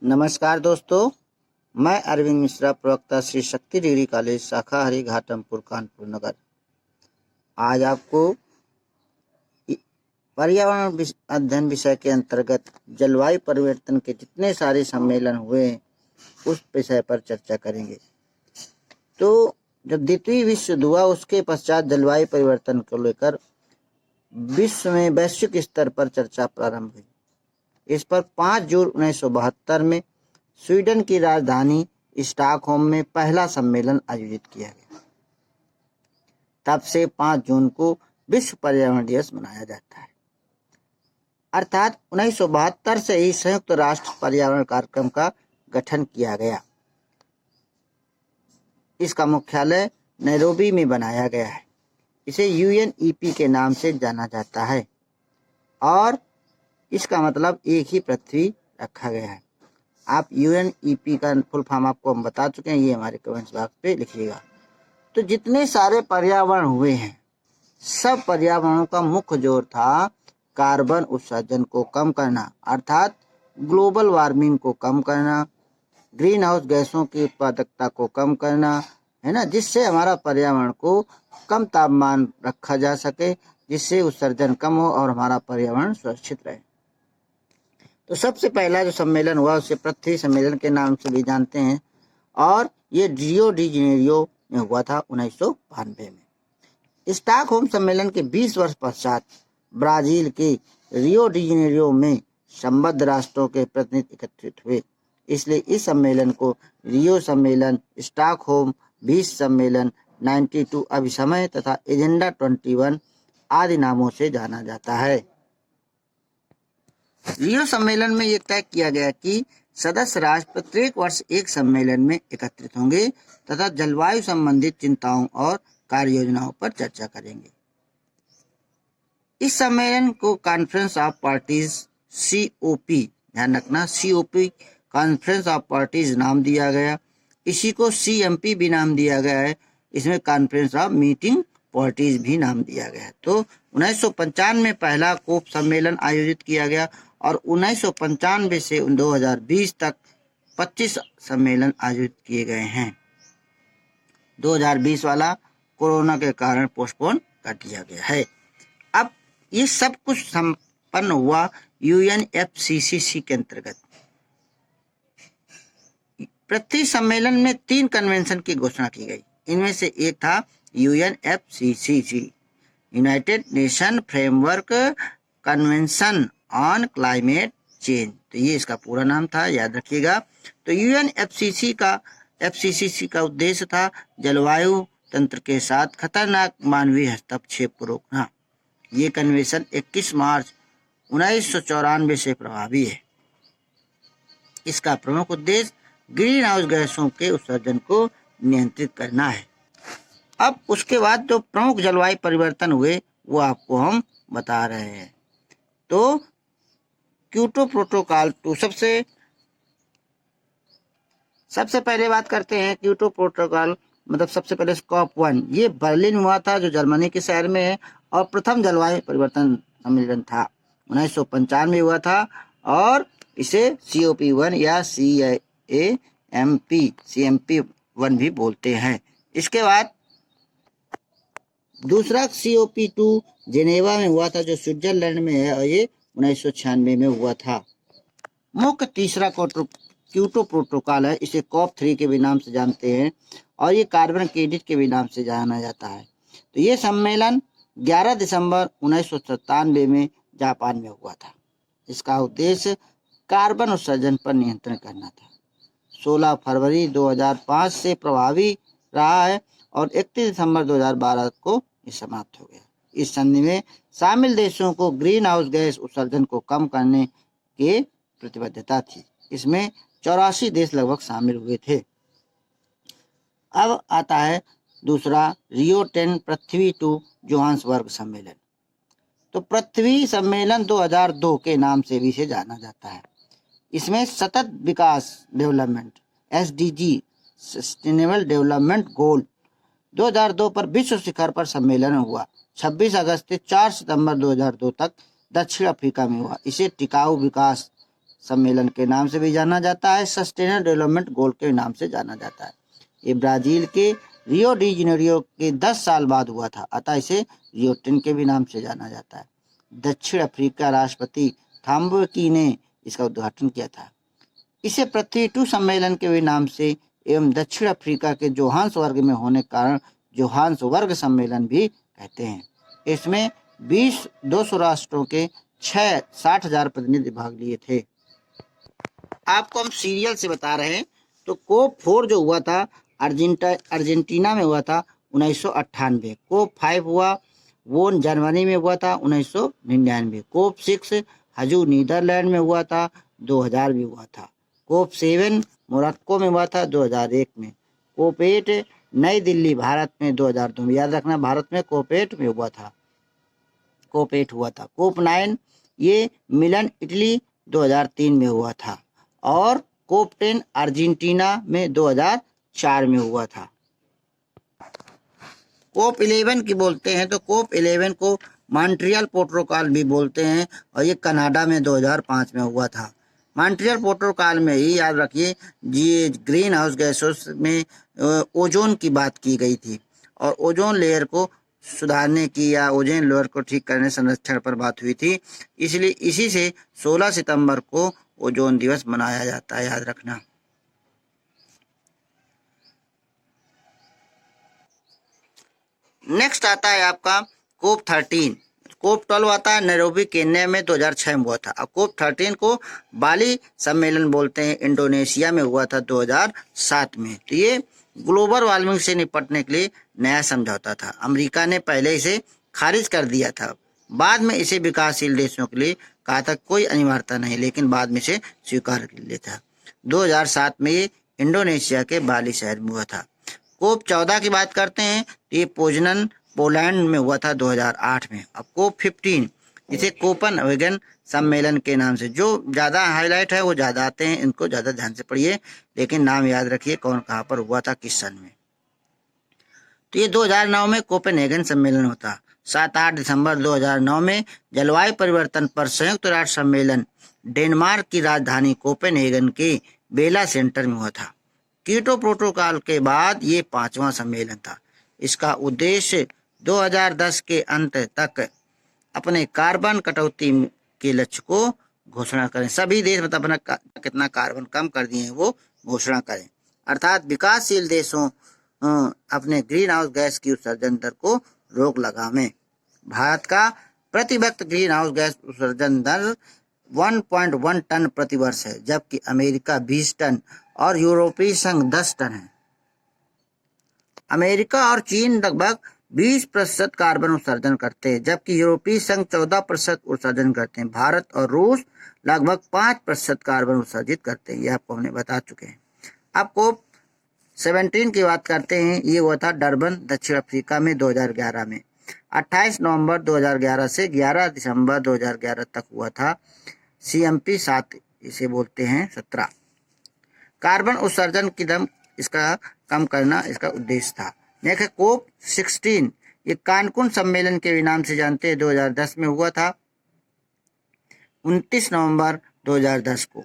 नमस्कार दोस्तों, मैं अरविंद मिश्रा, प्रवक्ता श्री शक्ति डिग्री कॉलेज शाखा हरिघाटमपुर कानपुर नगर। आज आपको पर्यावरण अध्ययन विषय के अंतर्गत जलवायु परिवर्तन के जितने सारे सम्मेलन हुए उस विषय पर चर्चा करेंगे। तो जब द्वितीय विश्व युद्ध हुआ उसके पश्चात जलवायु परिवर्तन को लेकर विश्व में वैश्विक स्तर पर चर्चा प्रारंभ हुई। इस पर 5 जून 1972 में स्वीडन की राजधानी स्टॉकहोम में पहला सम्मेलन आयोजित किया गया। तब से 5 जून को विश्व पर्यावरण दिवस मनाया जाता है। अर्थात 1972 से ही संयुक्त राष्ट्र पर्यावरण कार्यक्रम का गठन किया गया। इसका मुख्यालय नैरोबी में बनाया गया है। इसे UNEP के नाम से जाना जाता है और इसका मतलब एक ही पृथ्वी रखा गया है। आप UNEP का फुल फॉर्म आपको हम बता चुके हैं, ये हमारे कमेंट्स बॉक्स पे लिखिएगा। तो जितने सारे पर्यावरण हुए हैं सब पर्यावरणों का मुख्य जोर था कार्बन उत्सर्जन को कम करना, अर्थात ग्लोबल वार्मिंग को कम करना, ग्रीन हाउस गैसों की उत्पादकता को कम करना, है ना, जिससे हमारा पर्यावरण को कम तापमान रखा जा सके, जिससे उत्सर्जन कम हो और हमारा पर्यावरण सुरक्षित रहे। तो सबसे पहला जो सम्मेलन हुआ उसे पृथ्वी सम्मेलन के नाम से भी जानते हैं और ये रियो डी जेनेरियो में हुआ था 1992 में। स्टॉकहोम सम्मेलन के 20 वर्ष पश्चात ब्राजील के रियो डी जेनेरियो में संबद्ध राष्ट्रों के प्रतिनिधि एकत्रित हुए, इसलिए इस सम्मेलन को रियो सम्मेलन, स्टॉकहोम 20 सम्मेलन, 92 अभिसमय तथा एजेंडा 21 आदि नामों से जाना जाता है। रियो सम्मेलन में यह तय किया गया कि सदस्य राष्ट्र प्रत्येक वर्ष एक सम्मेलन में एकत्रित होंगे तथा जलवायु संबंधित चिंताओं और कार्य योजनाओं पर चर्चा करेंगे। इस सम्मेलन को कॉन्फ्रेंस ऑफ पार्टीज COP, ध्यान रखना, COP कॉन्फ्रेंस ऑफ पार्टीज नाम दिया गया। इसी को CMP भी नाम दिया गया है। इसमें कॉन्फ्रेंस ऑफ मीटिंग पार्टीज भी नाम दिया गया है। तो 1995 में पहला कोप सम्मेलन आयोजित किया गया और 1995 से 2020 तक 25 सम्मेलन आयोजित किए गए हैं। 2020 वाला कोरोना के कारण पोस्टपोन कर दिया गया है। अब ये सब कुछ संपन्न हुआ UNFCCC के अंतर्गत। पृथ्वी सम्मेलन में 3 कन्वेंशन की घोषणा की गई। इनमें से एक था UNFCCC, United nation framework convention on climate change. तो ये इसका पूरा नाम था, याद रखिएगा। तो FCCC का उद्देश्य था जलवायु तंत्र के साथ खतरनाक मानवीय हस्तक्षेप को रोकना। ये कन्वेंशन 21 मार्च 1994 से प्रभावी है। इसका प्रमुख उद्देश्य ग्रीन हाउस गैसों के उत्सर्जन को नियंत्रित करना है। अब उसके बाद जो प्रमुख जलवायु परिवर्तन हुए वो आपको हम बता रहे हैं। तो क्योटो प्रोटोकॉल 2, सबसे पहले बात करते हैं। क्योटो प्रोटोकॉल मतलब सबसे पहले COP1, ये बर्लिन हुआ था जो जर्मनी के शहर में है और प्रथम जलवायु परिवर्तन सम्मेलन था, 1995 में हुआ था और इसे COP1 या CMP1 भी बोलते हैं। इसके बाद दूसरा COP2 जेनेवा में हुआ था जो स्विट्जरलैंड में है और ये 1996 में हुआ था। मुख्य तीसरा क्योटो प्रोटोकॉल है, इसे COP3 के भी नाम से जानते हैं और ये कार्बन क्रेडिट के भी नाम से जाना जाता है। तो ये सम्मेलन 11 दिसंबर 1997 में जापान में हुआ था। इसका उद्देश्य कार्बन उत्सर्जन पर नियंत्रण करना था। 16 फरवरी 2005 से प्रभावी रहा है और 31 दिसंबर 2012 को ये समाप्त हो गया। इस संधि में शामिल देशों को ग्रीन हाउस गैस उत्सर्जन को कम करने की प्रतिबद्धता थी। इसमें 84 देश लगभग शामिल हुए थे। अब आता है दूसरा रियो 10 पृथ्वी 2 जोहान्सबर्ग सम्मेलन। तो पृथ्वी सम्मेलन 2002 के नाम से भी इसे जाना जाता है। इसमें सतत विकास development SDG sustainable development goal 2002 पर विश्व शिखर पर सम्मेलन हुआ। 26 अगस्त से 4 सितंबर 2002 तक दक्षिण अफ्रीका में हुआ। इसे टिकाऊ विकास सम्मेलन के नाम से भी जाना जाता है, सस्टेनेबल डेवलपमेंट गोल के नाम से जाना जाता है। ये ब्राजील के रियो डी जेनेरियो के 10 साल बाद हुआ था, अतः इसे रियो 10 के भी नाम से जाना जाता है। दक्षिण अफ्रीका राष्ट्रपति थाम्बो की ने इसका उद्घाटन किया था। इसे पृथ्वी 2 सम्मेलन के भी नाम से एवं दक्षिण अफ्रीका के जोहान्सबर्ग में होने के कारण जोहान्सबर्ग सम्मेलन भी कहते हैं। इसमें 200 राष्ट्रों के 60,000 प्रतिनिधि भाग लिए थे। आपको हम सीरियल से बता रहे हैं, तो कोप 4 जो हुआ था अर्जेंटीना में हुआ था 1998। कोप 5 हुआ वो जर्मनी में हुआ था 1999। कोप 6 हजू नीदरलैंड में हुआ था 2000 भी हुआ था। कोप 7 मोरक्को में हुआ था 2001 में। कोप 8 नई दिल्ली भारत में 2002 में, याद रखना भारत में कोप 8 में हुआ था, कोप 8 हुआ था। कोप 9 ये मिलन इटली 2003 में हुआ था और कोप 10 अर्जेंटीना में 2004 में हुआ था। कोप 11 की बोलते हैं तो कोप 11 को मॉन्ट्रियल प्रोटोकॉल भी बोलते हैं और ये कनाडा में 2005 में हुआ था। मॉन्ट्रियल प्रोटोकॉल में ही याद रखिए ये ग्रीन हाउस गैसों में ओजोन की बात की गई थी और ओजोन लेयर को सुधारने की या ओजोन लेयर को ठीक करने संरक्षण पर बात हुई थी। इसलिए इसी से 16 सितंबर को ओजोन दिवस मनाया जाता है, याद रखना। नेक्स्ट आता है आपका कोप 13। कोप 12 आता है नैरोबी केन्या में 2006 में हुआ था। अब कोप 13 को बाली सम्मेलन बोलते हैं, इंडोनेशिया में हुआ था 2007 में। तो ये ग्लोबल वार्मिंग से निपटने के लिए नया समझौता था। अमेरिका ने पहले इसे खारिज कर दिया था, बाद में इसे विकासशील देशों के लिए कहा था कोई अनिवार्यता नहीं, लेकिन बाद में इसे स्वीकार कर लिया था। 2007 में ये इंडोनेशिया के बाली शहर में हुआ था। कोप 14 की बात करते हैं तो ये पोजनन पोलैंड में हुआ था 2008 में। अब कोप 15 इसे कोपनहेगन सम्मेलन के नाम से, जो ज़्यादा हाईलाइट है वो ज़्यादा आते हैं, इनको ज़्यादा ध्यान से पढ़िए, लेकिन नाम याद रखिए कौन कहाँ पर हुआ था, किस सन में। तो ये 2009 में कोपेनहेगन सम्मेलन होता। 7-8 दिसंबर 2009 में जलवायु परिवर्तन पर संयुक्त राष्ट्र सम्मेलन डेनमार्क की राजधानी कोपेनहेगन के बेला सेंटर में हुआ था। कीटो प्रोटोकॉल के बाद ये 5वां सम्मेलन था। इसका उद्देश्य 2010 के अंत तक अपने कार्बन कटौती के लक्ष्य को घोषणा करें। सभी देश मतलब अपना कितना कार्बन कम कर दिए हैं वो घोषणा करें, अर्थात विकासशील देशों अपने ग्रीन हाउस गैस की उत्सर्जन दर को रोक लगावें। भारत का प्रति व्यक्ति ग्रीन हाउस गैस उत्सर्जन दर 1.1 टन प्रति वर्ष है, जबकि अमेरिका 20 टन और यूरोपीय संघ 10 टन है। अमेरिका और चीन लगभग 20% कार्बन उत्सर्जन करते हैं, जबकि यूरोपीय संघ 14% उत्सर्जन करते हैं। भारत और रूस लगभग 5% कार्बन उत्सर्जित करते हैं, यह आपको हमने बता चुके हैं। अब कोप 17 की बात करते हैं, ये हुआ था डरबन दक्षिण अफ्रीका में 2011 में। 28 नवंबर 2011 से 11 दिसंबर 2011 तक हुआ था। CMP 7 इसे बोलते हैं 17। कार्बन उत्सर्जन की दर इसका कम करना इसका उद्देश्य था। नेक्स्ट कोप 16, ये कानकुन सम्मेलन के नाम से जानते हैं, 2010 में हुआ था 29 नवंबर 2010 को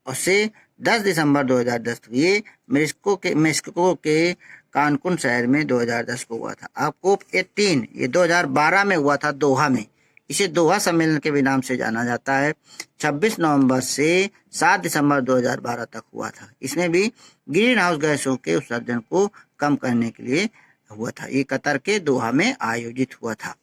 और से 10 दिसंबर 2010। ये मेक्सिको के कानकुन शहर में 2010 को हुआ था। अब कोप 18 ये 2012 में हुआ था दोहा में। इसे दोहा सम्मेलन के भी नाम से जाना जाता है। 26 नवंबर से 7 दिसंबर 2012 तक हुआ था। इसमें भी ग्रीन हाउस गैसों के उत्सर्जन को कम करने के लिए हुआ था। ये कतर के दोहा में आयोजित हुआ था।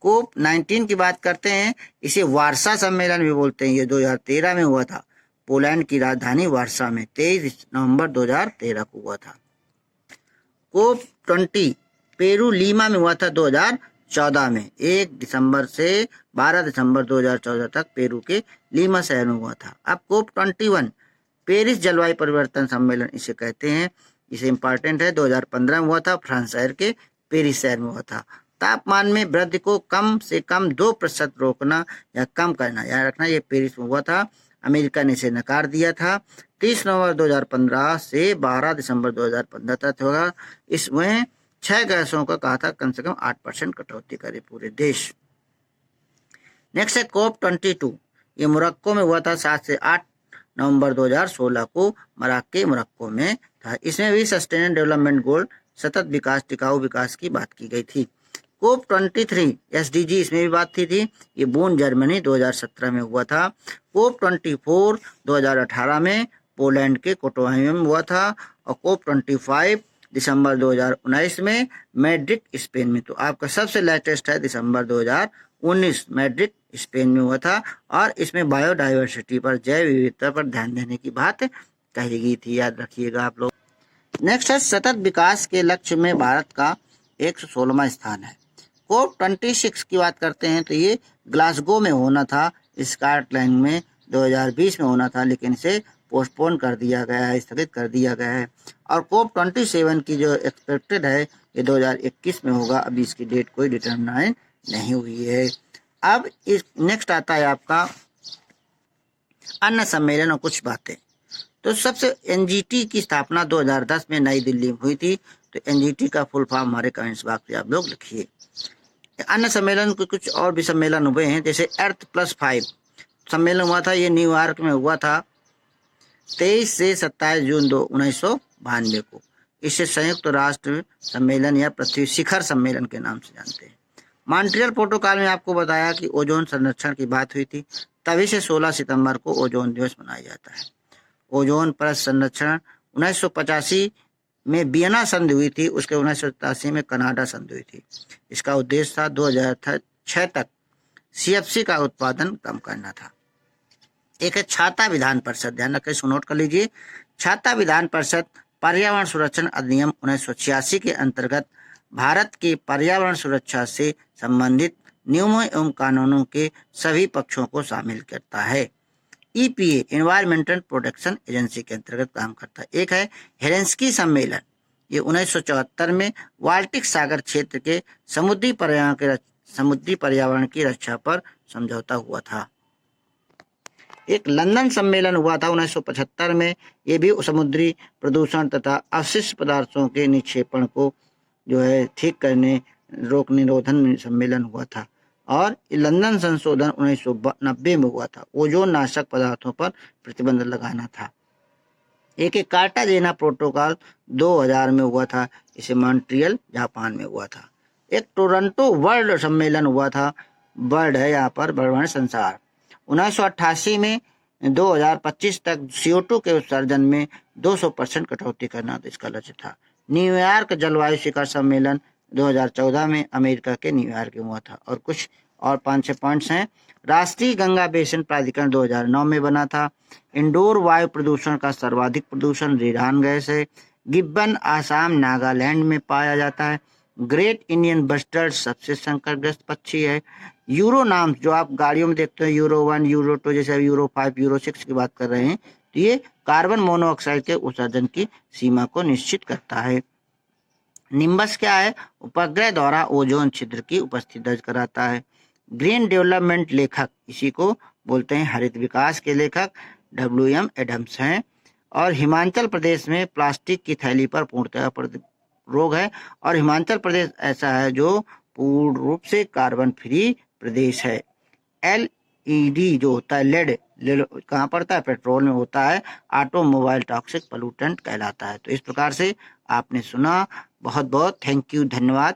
कोप 19 की बात करते हैं, इसे वार्सा सम्मेलन भी बोलते हैं। ये 2013 में हुआ था, पोलैंड की राजधानी वार्सा में 23 नवंबर 2013 को हुआ था। कोप 20 पेरू लीमा में हुआ था 2014 में। 1 दिसंबर से 12 दिसंबर 2014 तक पेरू के लीमा शहर में हुआ था। अब कोप 21 पेरिस जलवायु परिवर्तन सम्मेलन इसे कहते हैं, इसे इम्पोर्टेंट है, 2015 में हुआ था, फ्रांस शहर के पेरिस शहर में हुआ था। तापमान में वृद्धि को कम से कम 2% रोकना या कम करना, याद रखना, ये पेरिस में हुआ था। अमेरिका ने इसे नकार दिया था। 30 नवंबर 2015 से 12 दिसंबर 2015 तक होगा। इसमें 6 गैसों का कहा था कम से कम 8% कटौती करे पूरे देश। नेक्स्ट है कोप 22, ये मोरक्को में हुआ था 7 से 8 नवंबर 2016 को मोरक्को में था। इसमें भी सस्टेनेबल डेवलपमेंट गोल सतत विकास टिकाऊ विकास की बात की गई थी। कोप 23 एसडीजी इसमें भी बात थी। ये बोन जर्मनी 2017 में हुआ था। कोप 24 2018 में पोलैंड के कोटोवाई में हुआ था। और कोप 25 दिसंबर 2019 में मैड्रिड स्पेन में। तो आपका सबसे लेटेस्ट है दिसंबर 2019 मैड्रिड स्पेन में हुआ था। और इसमें बायोडाइवर्सिटी पर जैव विविधता पर ध्यान देने की बात कही गई थी, याद रखिएगा आप लोग। नेक्स्ट है सतत विकास के लक्ष्य में भारत का 116वां स्थान है। कोप 26 की बात करते हैं तो ये ग्लासगो में होना था, स्कॉटलैंड में 2020 में होना था, लेकिन इसे पोस्टपोन कर दिया गया है, स्थगित कर दिया गया है। और कोप 27 की जो एक्सपेक्टेड है ये 2021 में होगा। अभी इसकी डेट कोई डिटरमाइन नहीं हुई है। अब इस नेक्स्ट आता है आपका अन्य सम्मेलन और कुछ बातें। तो सबसे एनजीटी की स्थापना 2010 में नई दिल्ली में हुई थी। तो एनजीटी का फुल फॉर्म हमारे कमेंट्स बॉक्स में आप लोग लिखिए। अन्य सम्मेलन के कुछ और भी सम्मेलन हुए हैं, जैसे अर्थ+5 सम्मेलन हुआ था, ये न्यूयॉर्क में हुआ था 23 से 27 जून 1992 को। इसे संयुक्त राष्ट्र सम्मेलन या पृथ्वी शिखर सम्मेलन के नाम से जानते हैं। मॉन्ट्रियल प्रोटोकॉल में आपको बताया कि ओजोन संरक्षण की बात हुई थी, तभी से 16 सितंबर को ओजोन दिवस मनाया जाता है। ओजोन परत संरक्षण 1985 में वियना संधि हुई थी, उसके 1987 में कनाडा संधि हुई थी। इसका उद्देश्य था 2006 तक सीएफसी का उत्पादन कम करना था। एक है छाता विधान परिषद, ध्यान रखें, इसको नोट कर लीजिए। छाता विधान परिषद पर्यावरण सुरक्षण अधिनियम 1986 के अंतर्गत भारत के पर्यावरण सुरक्षा से संबंधित नियमों एवं कानूनों के सभी पक्षों को शामिल करता है। ईपीए एनवायरमेंटल प्रोटेक्शन एजेंसी के अंतर्गत काम करता है। एक है हेलेंस्की सम्मेलन, ये 1974 में बाल्टिक सागर क्षेत्र के समुद्री पर्यावरण की रक्षा पर समझौता हुआ था। एक लंदन सम्मेलन हुआ था 1975 में, ये भी समुद्री प्रदूषण तथा अवशिष्ट पदार्थों के निक्षेपण को जो है ठीक करने रोक निरोधन सम्मेलन हुआ था। और लंदन संशोधन 1990 में हुआ था, ओजोन नाशक पदार्थों पर प्रतिबंध लगाना था। एक कार्टाजेना प्रोटोकॉल 2000 में हुआ था, इसे मॉन्ट्रियल जापान में हुआ था। एक टोरंटो वर्ल्ड सम्मेलन हुआ था, वर्ल्ड है यहाँ पर पर्यावरण संसार, 1988 में 2025 तक CO2 के उत्सर्जन में 200% कटौती करना इसका लक्ष्य था। न्यूयॉर्क जलवायु शिखर सम्मेलन 2014 में अमेरिका के न्यूयॉर्क में हुआ था। और कुछ और 5-6 पॉइंट्स हैं। राष्ट्रीय गंगा बेसिन प्राधिकरण 2009 में बना था। इंडोर वायु प्रदूषण का सर्वाधिक प्रदूषण रेडान गैस है। गिब्बन आसाम नागालैंड में पाया जाता है। ग्रेट इंडियन बस्टर्ड सबसे संकटग्रस्त पक्षी है। यूरो नाम जो आप गाड़ियों में देखते हैं, यूरो 1, यूरो 2, जैसे यूरो 5, यूरो 6 की बात कर रहे हैं, तो ये कार्बन मोनोऑक्साइड के उत्सर्जन की सीमा को निश्चित करता है। निम्बस क्या है? उपग्रह द्वारा ओजोन छिद्र की उपस्थिति दर्ज कराता है। ग्रीन डेवलपमेंट लेखक, इसी को बोलते हैं हरित विकास के लेखक, WM एडम्स हैं। और हिमाचल प्रदेश में प्लास्टिक की थैली पर पूर्णतः रोक है। और हिमाचल प्रदेश ऐसा है जो पूर्ण रूप से कार्बन फ्री प्रदेश है। LED जो होता है लेड कहाँ पड़ता है? पेट्रोल में होता है। ऑटोमोबाइल टॉक्सिक पोल्यूटेंट कहलाता है। तो इस प्रकार से आपने सुना। बहुत बहुत थैंक यू, धन्यवाद।